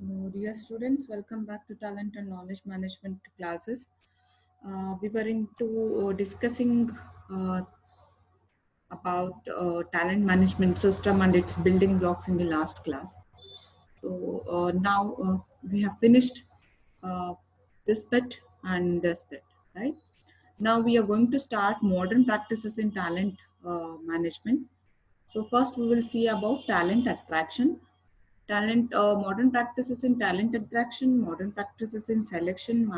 So, dear students, welcome back to Talent and Knowledge Management classes. We were into discussing uh, about talent management system and its building blocks in the last class. So now we have finished uh, this bit and this bit, right? Now we are going to start modern practices in talent management. So first we will see about talent attraction. Modern practices in talent attraction, modern practices in selection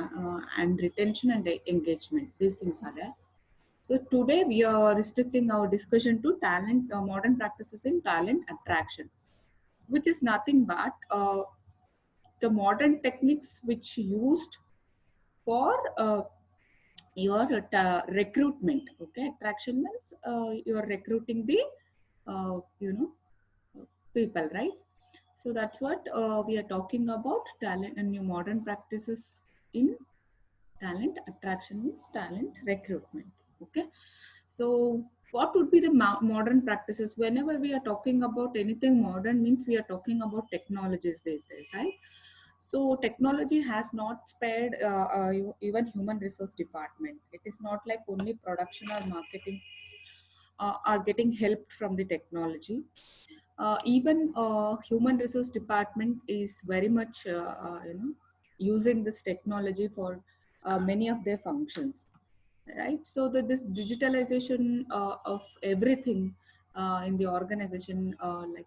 and retention and engagement. These things are there. So today we are restricting our discussion to modern practices in talent attraction, which is nothing but the modern techniques which used for your recruitment. Okay, attraction means you are recruiting the people, right? So that's what we are talking about talent and new modern practices in talent attraction means talent recruitment. Okay, so what would be the modern practices? Whenever we are talking about anything modern means we are talking about technologies these days, right? So technology has not spared even human resource department. It is not like only production or marketing are getting helped from the technology. Even human resource department is very much using this technology for many of their functions, right? So that this digitalization of everything in the organization, like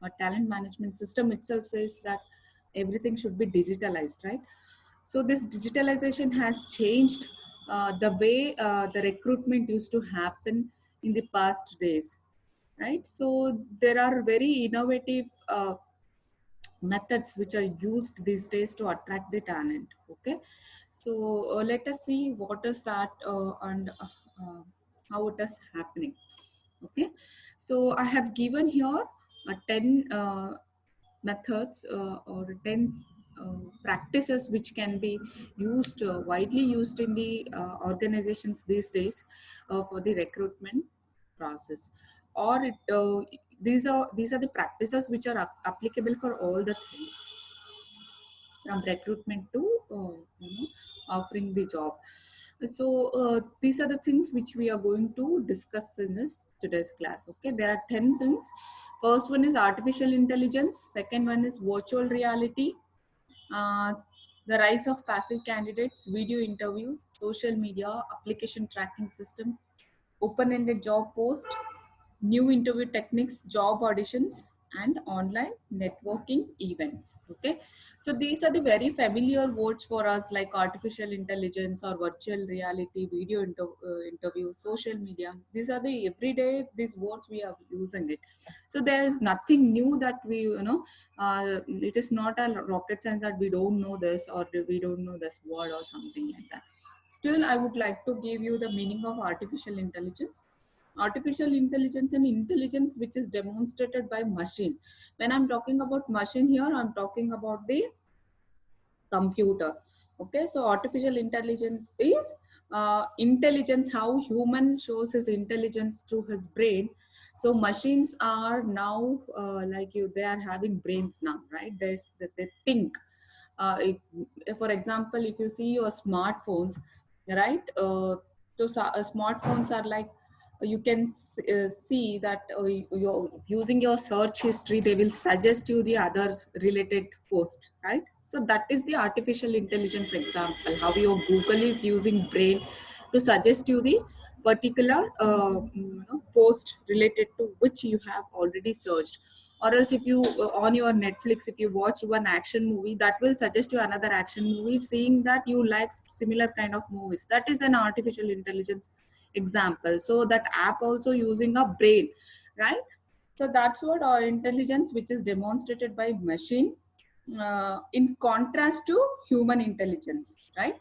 a talent management system itself says that everything should be digitalized, right? So this digitalization has changed the way the recruitment used to happen in the past days, right? So there are very innovative methods which are used these days to attract the talent. Okay, so let us see what is that and how it is happening. Okay, so I have given here 10 methods or 10 practices which can be used widely used in the organizations these days for the recruitment process, or these are the practices which are applicable for all the three, from recruitment to offering the job. So these are the things which we are going to discuss in this today's class. Okay, there are 10 things. First one is artificial intelligence, second one is virtual reality, uh, the rise of passive candidates, video interviews, social media, application tracking system, open-ended job post, new interview techniques, job auditions, and online networking events. Okay, so these are the very familiar words for us, like artificial intelligence or virtual reality, video interviews, social media. These are the everyday these words we are using it. So there is nothing new that it is not a rocket science that we don't know this or we don't know this word or something like that. Still, I would like to give you the meaning of artificial intelligence. Artificial intelligence and intelligence which is demonstrated by machine. When I'm talking about machine here, I'm talking about the computer. Okay, so artificial intelligence is intelligence, how human shows his intelligence through his brain. So machines are now like you, they are having brains now, right? They think. For example, if you see your smartphones, right? Smartphones are like, you can see that you're using your search history, they will suggest you the other related post, right? So that is the artificial intelligence example, how your Google is using brain to suggest you the particular post related to which you have already searched. Or else if you on your Netflix, if you watch one action movie, that will suggest you another action movie, seeing that you like similar kind of movies. That is an artificial intelligence example. So that app also using a brain, right? So that's what our intelligence which is demonstrated by machine, in contrast to human intelligence, right?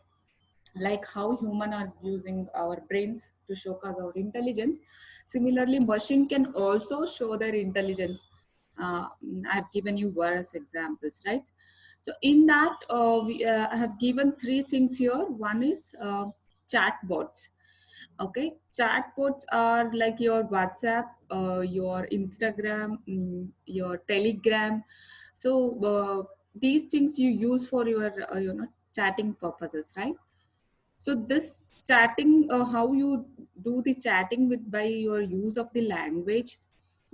Like how human are using our brains to show us our intelligence, similarly machine can also show their intelligence. uh, I've given you various examples, right? So in that I have given three things here. One is chatbots. Okay, chatbots are like your WhatsApp, your Instagram, your Telegram. So these things you use for your chatting purposes, right? So this chatting, how you do the chatting with by your use of the language,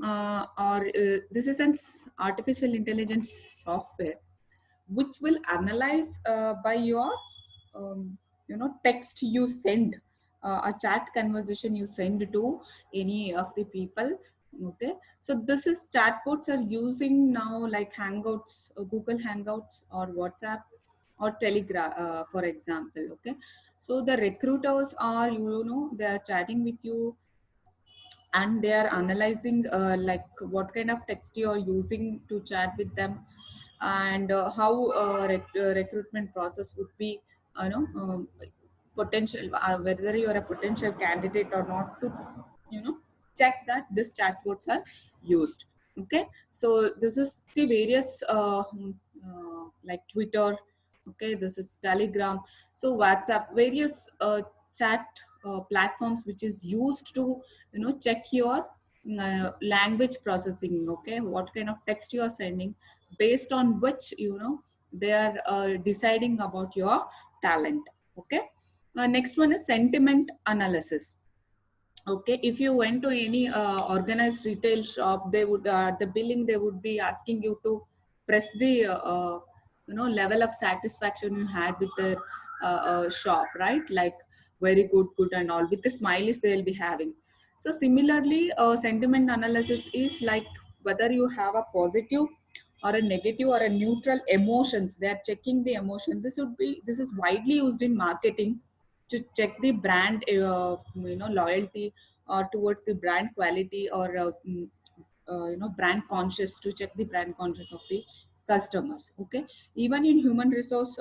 or this is an artificial intelligence software which will analyze by your text you send, a chat conversation you send to any of the people. Okay, so this is chatbots are using now, like Hangouts, Google Hangouts, or WhatsApp, or Telegram, for example. Okay, so the recruiters are, they are chatting with you, and they are analyzing like what kind of text you are using to chat with them, and how recruitment process would be, potential, whether you are a potential candidate or not, to check that this chatbots are used. Okay, so this is the various like Twitter. Okay, this is Telegram, so WhatsApp, various chat platforms which is used to check your language processing. Okay, what kind of text you are sending, based on which they are deciding about your talent. Okay, next one is sentiment analysis. Okay, if you went to any organized retail shop, they would, the billing, they would be asking you to press the level of satisfaction you had with the shop, right? Like very good, good, and all, with the smileys they'll be having. So similarly, sentiment analysis is like whether you have a positive or a negative or a neutral emotions. They are checking the emotion. This is widely used in marketing to check the brand loyalty, or towards the brand quality, or brand conscious, to check the brand conscious of the customers. Okay, even in human resource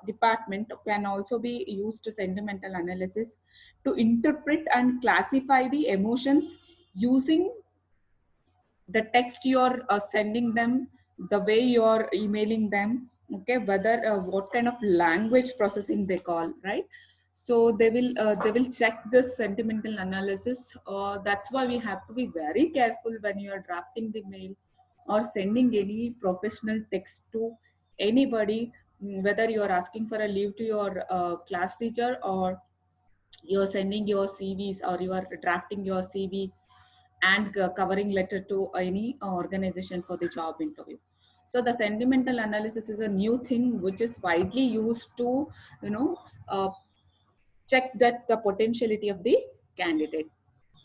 department can also be used to sentimental analysis to interpret and classify the emotions using the text you're sending them, the way you're emailing them. Okay, whether what kind of language processing they call, right? So they will check this sentimental analysis. That's why we have to be very careful when you are drafting the mail or sending any professional text to anybody, whether you are asking for a leave to your class teacher, or you're sending your CVs, or you are drafting your CV and covering letter to any organization for the job interview. So the sentimental analysis is a new thing which is widely used to you know uh, check that the potentiality of the candidate.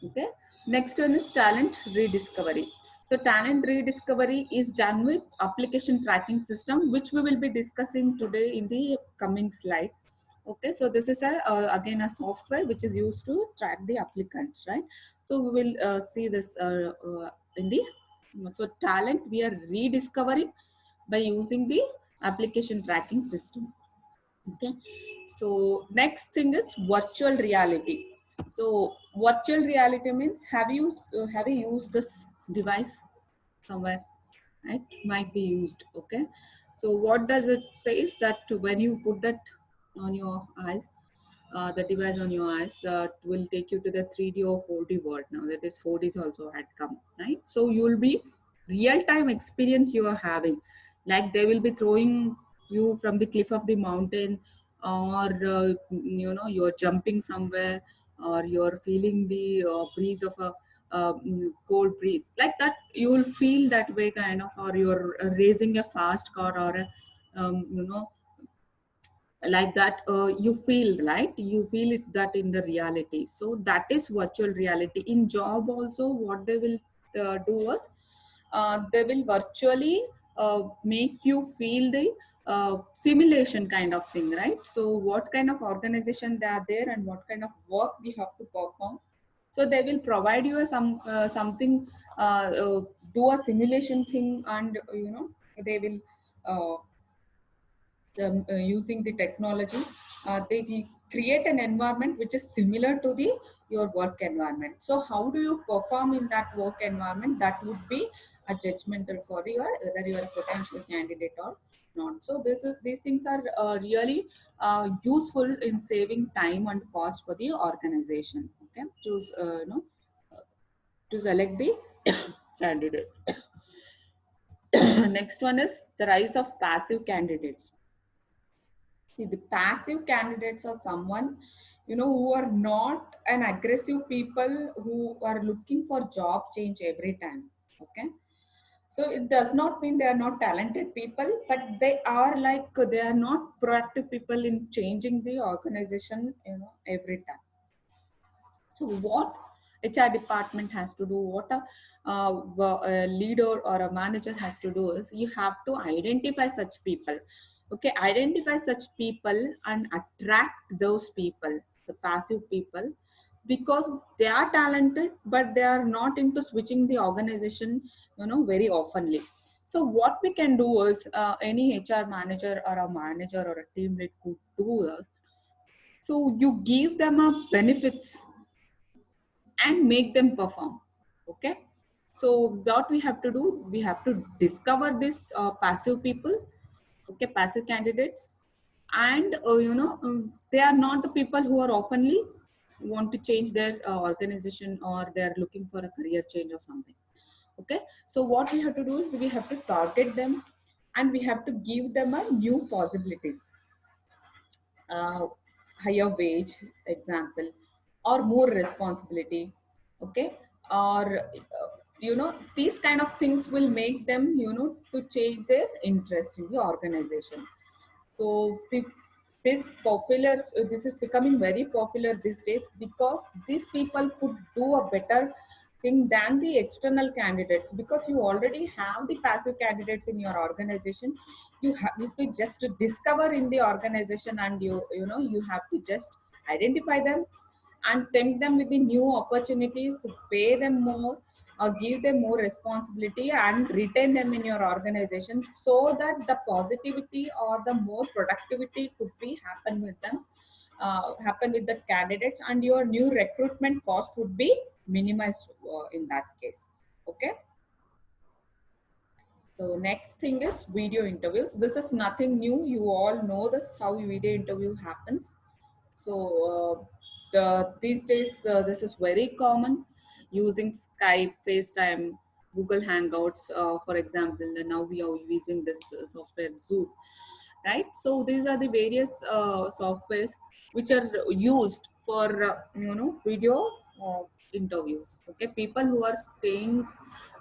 Okay, next one is talent rediscovery. So talent rediscovery is done with application tracking system, which we will be discussing today in the coming slide. Okay, so this is a again a software which is used to track the applicants, right? So we will see this in the, so talent we are rediscovering by using the application tracking system. Okay, so next thing is virtual reality. So virtual reality means, have you used this device somewhere, right? Might be used. Okay, so what does it say is that when you put that on your eyes, the device on your eyes, will take you to the 3D or 4D world. Now that is 4D is also had come, right? So you will be real time experience you are having, like they will be throwing you from the cliff of the mountain, or you're jumping somewhere, or you're feeling the breeze of a cold breeze, like that you will feel that way kind of, or you're racing a fast car, or a, like that, you feel, right? You feel it, that in the reality. So that is virtual reality. In job also, what they will do was, they will virtually make you feel the simulation kind of thing, right? So what kind of organization they are there, and what kind of work we have to perform. So they will provide you a something, do a simulation thing, and they will using the technology, they will create an environment which is similar to the your work environment. So how do you perform in that work environment, that would be a judgmental for your, whether you are a potential candidate or not. So these things are really useful in saving time and cost for the organization. Okay, to to select the candidate. Next one is the rise of passive candidates. See, the passive candidates are someone, who are not an aggressive people who are looking for job change every time. Okay. So it does not mean they are not talented people, but they are like, they are not proactive people in changing the organization, every time. So what HR department has to do, what a leader or a manager has to do is, you have to identify such people. Okay, identify such people and attract those people, the passive people, because they are talented, but they are not into switching the organization, very oftenly. So what we can do is, any HR manager or a manager or a team lead could do is, so you give them a benefits and make them perform. Okay, so what we have to do, we have to discover this passive people, okay, passive candidates. And they are not the people who are oftenly want to change their organization, or they are looking for a career change or something. Okay, so what we have to do is, we have to target them, and we have to give them a new possibilities, uh, higher wage example, or more responsibility. Okay, or these kind of things will make them, to change their interest in the organization. So this is becoming very popular these days, because these people could do a better thing than the external candidates, because you already have the passive candidates in your organization. You have to just discover in the organization, and you have to just identify them and tempt them with the new opportunities, pay them more, or give them more responsibility, and retain them in your organization, so that the positivity or the more productivity could be happen with them, happen with the candidates, and your new recruitment cost would be minimized in that case. Okay. So next thing is video interviews. This is nothing new. You all know this, how video interview happens. So these days, this is very common, using Skype, FaceTime, Google Hangouts, for example. And now we are using this software Zoom, right? So these are the various softwares which are used for video interviews. Okay, people who are staying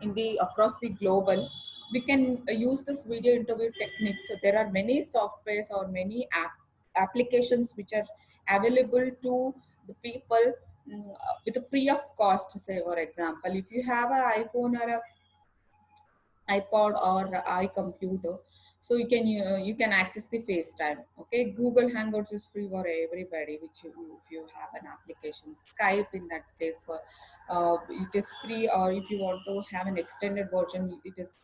in the across the global, we can use this video interview techniques. So there are many softwares or many applications which are available to the people, with a free of cost. Say, for example, if you have an iPhone or a iPod or iComputer, so you can access the FaceTime. Okay, Google Hangouts is free for everybody, which if you have an application. Skype, in that case, for it is free, or if you want to have an extended version, it is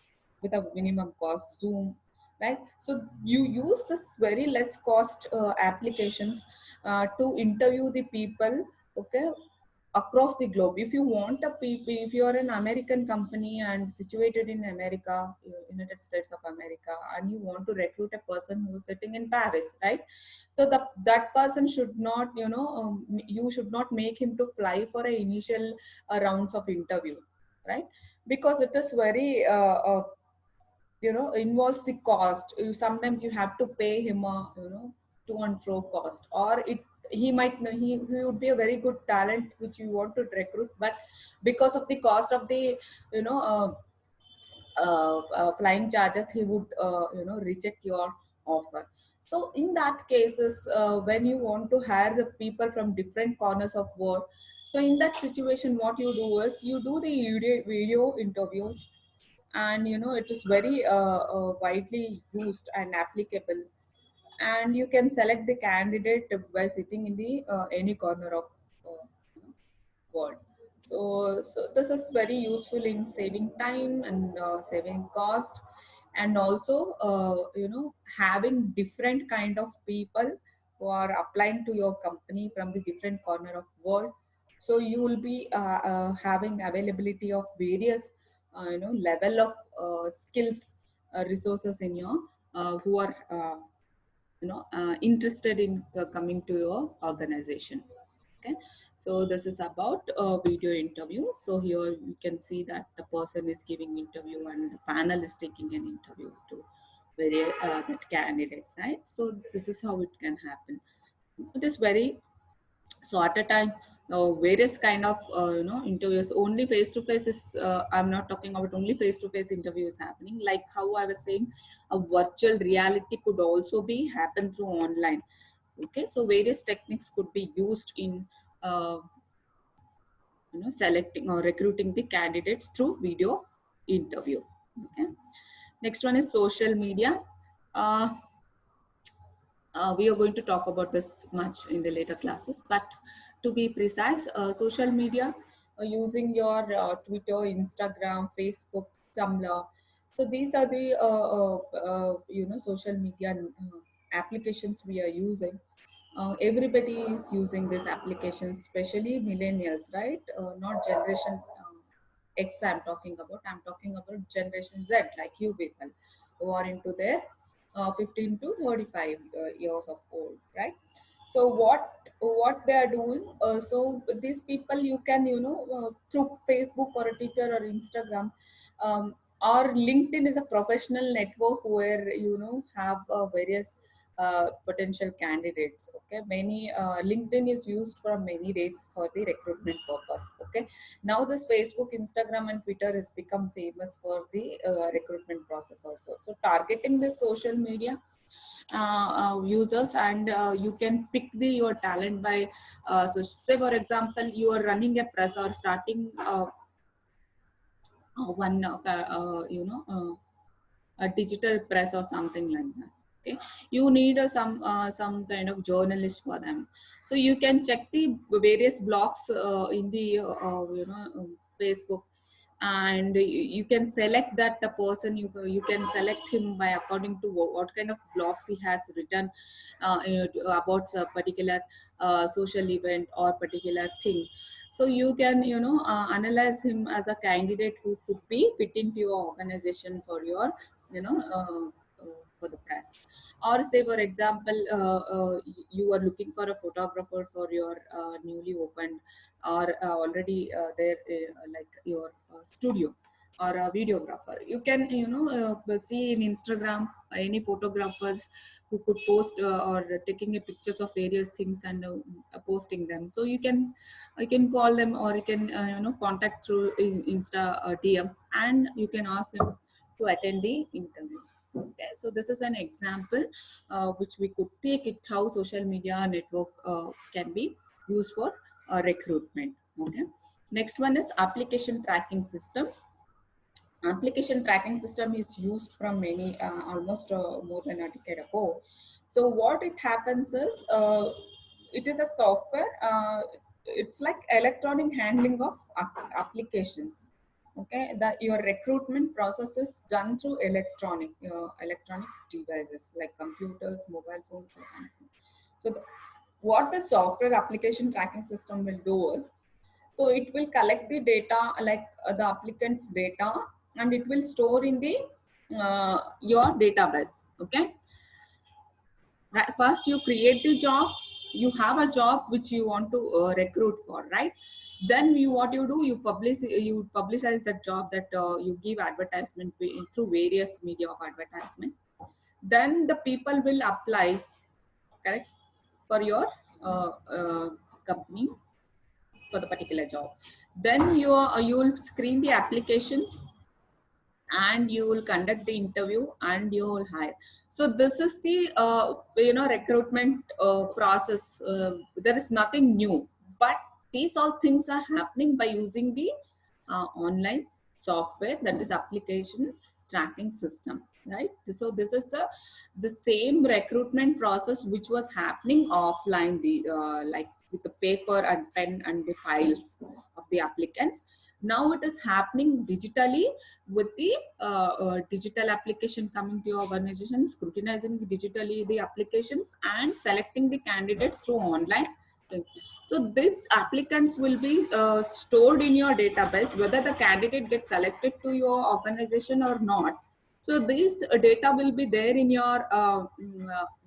with a minimum cost. Zoom, right? So you use this very less cost applications to interview the people. Okay, across the globe. If you want a PP, if you are an American company and situated in America, United States of America, and you want to recruit a person who is sitting in Paris, right? So that person should not, you should not make him to fly for a initial rounds of interview, right? Because it is very involves the cost. Sometimes you have to pay him a to and fro cost, or he might he would be a very good talent which you want to recruit, but because of the cost of the you know uh, flying charges, he would reject your offer. So in that cases, when you want to hire people from different corners of world, so in that situation, what you do is, you do the video interviews, and it is very widely used and applicable, and you can select the candidate by sitting in the any corner of uh, world. So this is very useful in saving time and saving cost, and also having different kind of people who are applying to your company from the different corner of world. So you will be having availability of various level of skills, resources in your who are interested in coming to your organization. Okay, so this is about a video interview. So here you can see that the person is giving interview and the panel is taking an interview to that candidate, right? So this is how it can happen. It is very, so at a time, various kind of interviews. Only face to face is, I'm not talking about only face to face interviews happening. Like how I was saying, a virtual reality could also be happen through online. Okay, so various techniques could be used in uh, selecting or recruiting the candidates through video interview. Okay, next one is social media. uh, we are going to talk about this much in the later classes, but to be precise, social media, using your Twitter, Instagram, Facebook, Tumblr. So these are the social media applications we are using. Everybody is using these applications, especially millennials, right? Not generation X. I'm talking about generation Z, like you people who are into their 15 to 35 years of old, right? So what they are doing, so these people, you can through Facebook or Twitter or Instagram, or LinkedIn is a professional network where have various potential candidates. Okay, many LinkedIn is used for many days for the recruitment purpose. Okay, now this Facebook, Instagram and Twitter has become famous for the recruitment process also. So targeting the social media users, and you can pick your talent by so say for example you are running a press or starting one a digital press or something like that. Okay, you need some kind of journalist for them. So you can check the various blogs in the Facebook, and you can select that the person, you can select him by according to what kind of blogs he has written about a particular social event or particular thing. So you can analyze him as a candidate who could be fit into your organization for your for the press. Or say for example, you are looking for a photographer for your newly opened or already there like your studio, or a videographer. You can see in Instagram any photographers who could post or taking a pictures of various things and posting them. So you can call them, or you can contact through Insta DM, and you can ask them to attend the interview. Okay, so this is an example which we could take it how social media network can be used for recruitment. Okay, next one is application tracking system. Application tracking system is used from many almost more than a decade ago. So what it happens is, it is a software, it's like electronic handling of applications. Okay, that your recruitment process is done through electronic devices like computers, mobile phones or something. So what the software application tracking system will do is, so it will collect the data, like the applicant's data, and it will store in the your database. Okay, right. First you create the job, you have a job which you want to recruit for, right? Then what you do, you publicize that job, that you give advertisement through various media of advertisement. Then the people will apply, correct, for your company for the particular job. Then you will screen the applications, and you will conduct the interview, and you will hire. So this is the recruitment process. There is nothing new, but these all things are happening by using the online software, that is application tracking system, right? So this is the same recruitment process which was happening offline, the like with the paper and pen and the files of the applicants. Now it is happening digitally with the digital application coming to your organization, scrutinizing digitally the applications and selecting the candidates through online. Okay. So these applicants will be stored in your database, whether the candidate gets selected to your organization or not. So this data will be there in your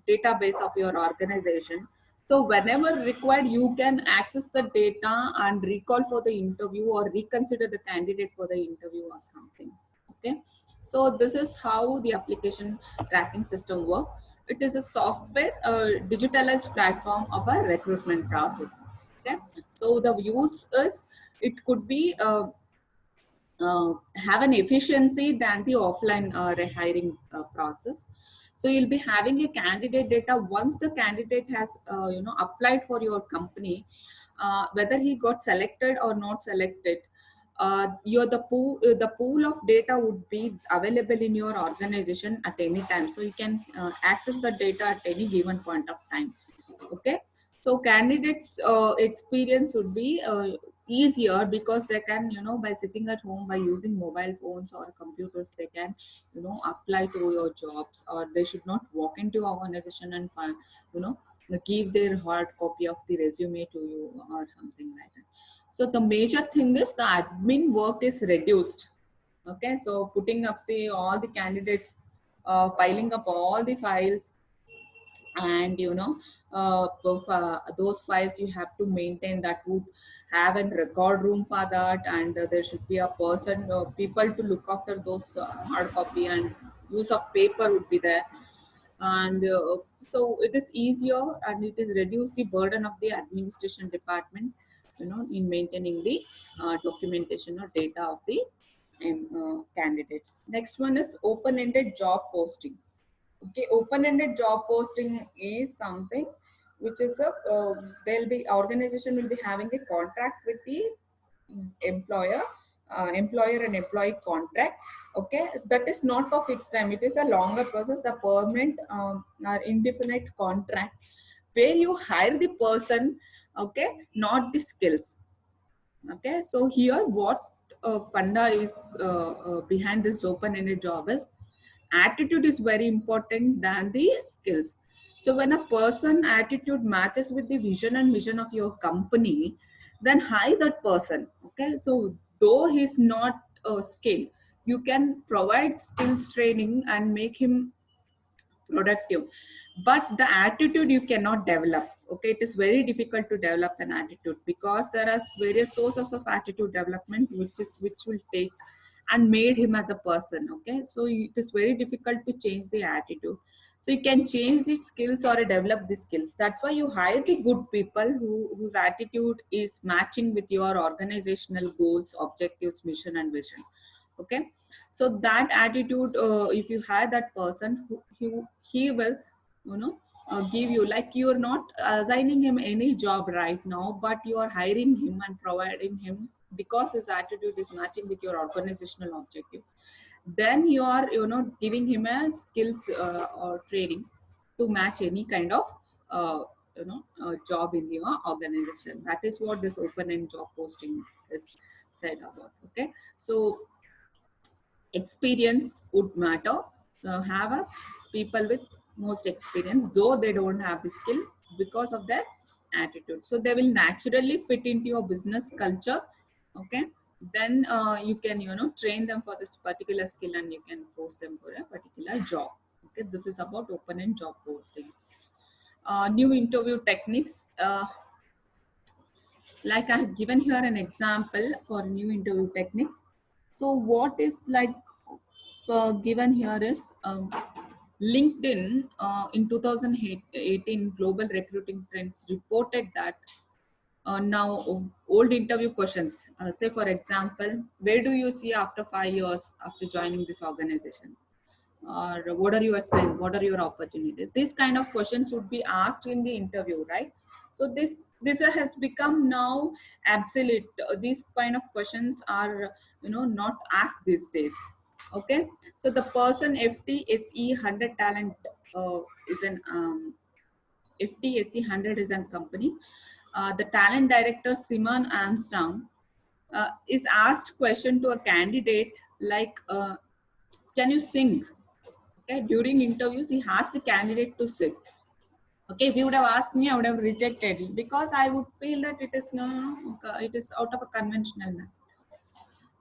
database of your organization. So whenever required, you can access the data and recall for the interview or reconsider the candidate for the interview or something. Okay. So this is how the application tracking system works. It is a software, digitalized platform of a recruitment process. Okay. So the use is, it could be have an efficiency than the offline hiring process. So you'll be having a candidate data once the candidate has applied for your company, whether he got selected or not selected. The pool of data would be available in your organization at any time, so you can access the data at any given point of time. Okay. So candidates experience would be easier because they can, by sitting at home, by using mobile phones or computers, they can, apply to your jobs, or they should not walk into your organization and find, you know give their hard copy of the resume to you or something like that. So the major thing is the admin work is reduced. Okay. So putting up the all the candidates, piling up all the files, and those files you have to maintain, that would have a record room for that, and there should be a person, people to look after those hard copy, and use of paper would be there. And so it is easier, and it is reduce the burden of the administration department, in maintaining the documentation or data of the candidates. Next one is open-ended job posting. Okay, open-ended job posting is something which is a they'll be organization will be having a contract with the employer, employer and employee contract. Okay, that is not for fixed time. It is a longer process, a permanent or indefinite contract where you hire the person. Okay, not the skills. Okay, so here what Panda is behind this open-ended job is, attitude is very important than the skills. So when a person attitude matches with the vision and mission of your company, then hire that person. Okay, so though he's not skilled, you can provide skills training and make him productive, but the attitude you cannot develop. Okay, it is very difficult to develop an attitude because there are various sources of attitude development which will take and made him as a person. Okay, so it is very difficult to change the attitude. So you can change the skills or develop the skills. That's why you hire the good people whose attitude is matching with your organizational goals, objectives, mission and vision. Okay, so that attitude, if you hire that person, he will, give you, like, you're not assigning him any job right now, but you are hiring him and providing him because his attitude is matching with your organizational objective. Then you are, giving him a skills or training to match any kind of job in your organization. That is what this open end job posting is said about. Okay, so experience would matter. Have a people with most experience, though they don't have the skill, because of their attitude. So they will naturally fit into your business culture. Okay, then you can, train them for this particular skill, and you can post them for a particular job. Okay, this is about open end job posting. New interview techniques. Like I have given here an example for new interview techniques. So what is like given here is, LinkedIn in 2018 Global Recruiting Trends reported that now old interview questions, say for example, where do you see after 5 years after joining this organization? Or what are your strengths, what are your opportunities? These kind of questions would be asked in the interview, right? So this has become now obsolete. These kind of questions are, not asked these days. Okay, so the person FTSE 100 talent is an FTSE 100 is a company. The talent director Simon Armstrong is asked question to a candidate like, can you sing? Okay, during interviews, he asked the candidate to sit. Okay, if you would have asked me, I would have rejected it because I would feel that it is no, it is out of a conventional method,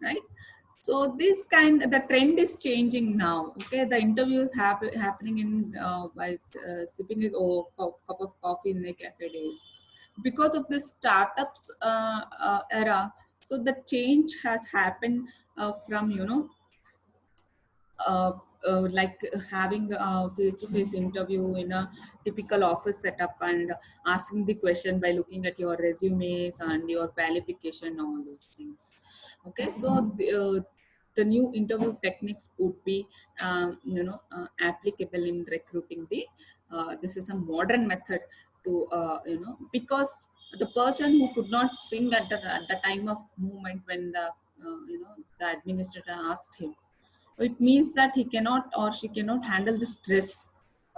right? So this kind, the trend is changing now. Okay, the interviews happening in by sipping a cup of coffee in the cafe days, because of the startups era. So the change has happened from, you know, uh, like having a face-to-face interview in a typical office setup and asking the question by looking at your resumes and your qualification, all those things. Okay, so the new interview techniques would be, you know, applicable in recruiting the. This is a modern method to, you know, because the person who could not sing at the time of movement when the, you know, the administrator asked him, it means that he cannot or she cannot handle the stress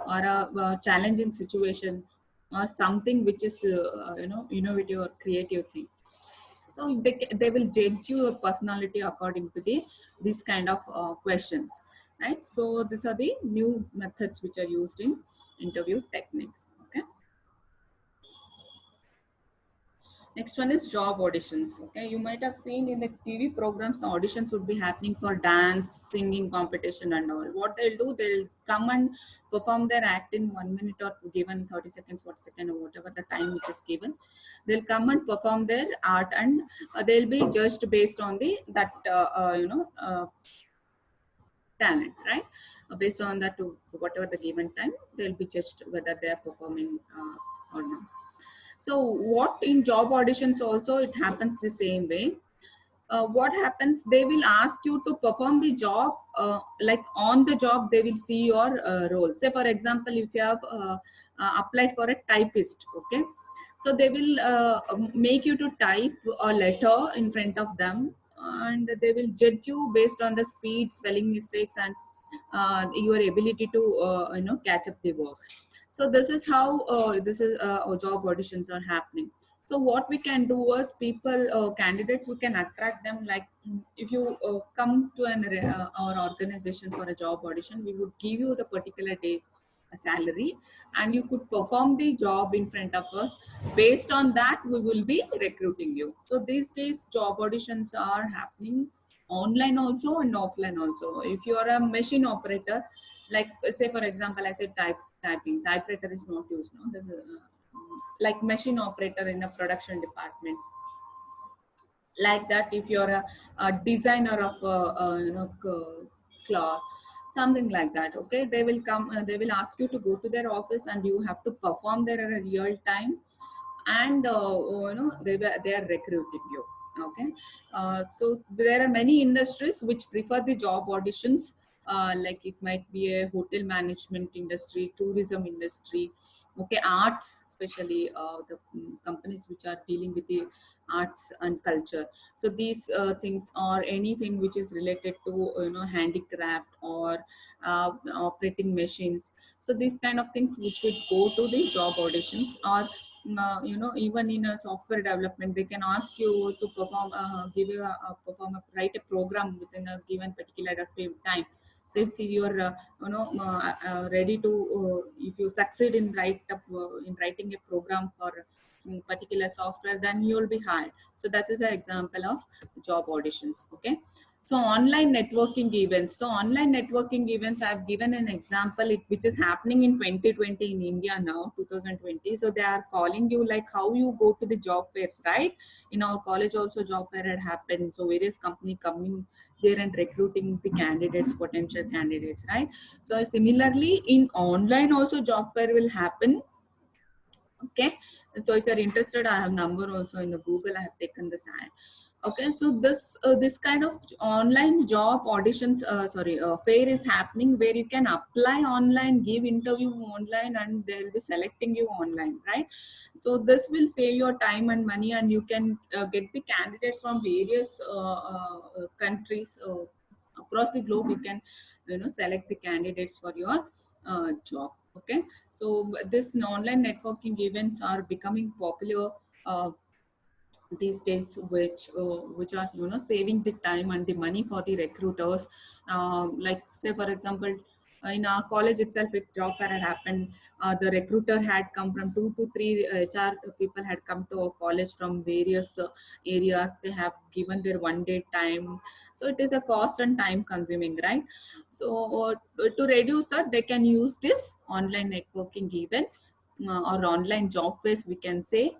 or a challenging situation or something which is, you know, innovative or creative thing. So they will judge your personality according to the these kind of questions, right? So these are the new methods which are used in interview techniques. Okay. Next one is job auditions. Okay, you might have seen in the TV programs the auditions would be happening for dance, singing competition, and all. What they'll do, they'll come and perform their act in 1 minute or given 30 seconds, 40 seconds, or whatever the time which is given. They'll come and perform their art, and they'll be judged based on the that you know, talent, right? Based on that, whatever the given time, they'll be judged whether they are performing or not. So what in job auditions also it happens the same way. What happens, they will ask you to perform the job, like on the job they will see your role. Say for example, if you have applied for a typist, okay, so they will make you to type a letter in front of them, and they will judge you based on the speed, spelling mistakes, and your ability to, you know, catch up the work. So this is how this is job auditions are happening. So what we can do is, people, candidates, we can attract them, like, if you come to an our organization for a job audition, we would give you the particular days a salary, and you could perform the job in front of us. Based on that, we will be recruiting you. So these days job auditions are happening online also and offline also. If you are a machine operator, like say for example, I said typing, typewriter is not used now. This is like machine operator in a production department, like that. If you're a designer of you know, cloth, something like that, okay, they will come, they will ask you to go to their office, and you have to perform there at a real time, and you know, they are recruiting you. Okay. So there are many industries which prefer the job auditions, like it might be a hotel management industry, tourism industry, okay, arts, especially the companies which are dealing with the arts and culture. So these things, or anything which is related to, you know, handicraft or operating machines. So these kind of things which would go to the job auditions. Or you know, even in a software development, they can ask you to perform, give you perform write a program within a given particular time. So if you're you know, ready to, if you succeed in in writing a program for particular software, then you'll be hired. So that is an example of job auditions. Okay. So online networking events. So online networking events, I've given an example, which is happening in 2020 in India now, 2020. So they are calling you, like how you go to the job fairs, right? In our college also job fair had happened. So various company coming there and recruiting the candidates, potential candidates, right? So similarly in online also job fair will happen. Okay. So if you're interested, I have number also in the Google, I have taken this ad. Okay. So this kind of online job auditions, fair is happening, where you can apply online, give interview online, and they'll be selecting you online, right? So this will save your time and money, and you can get the candidates from various countries across the globe. You can, you know, select the candidates for your job. Okay. So this online networking events are becoming popular uh, these days, which are, you know, saving the time and the money for the recruiters. Like say for example, in our college itself, if job fair had happened, the recruiter had come from 2 to 3 HR people had come to our college from various areas. They have given their 1 day time, so it is a cost and time consuming, right? So to reduce that, they can use this online networking events or online job fairs, we can say,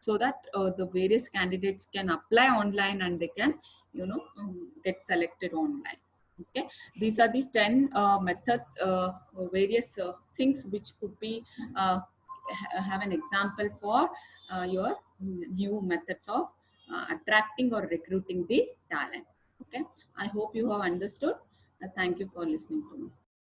so that the various candidates can apply online and they can, get selected online. Okay, these are the 10 methods, various things which could be have an example for your new methods of attracting or recruiting the talent. Okay, I hope you have understood. Thank you for listening to me.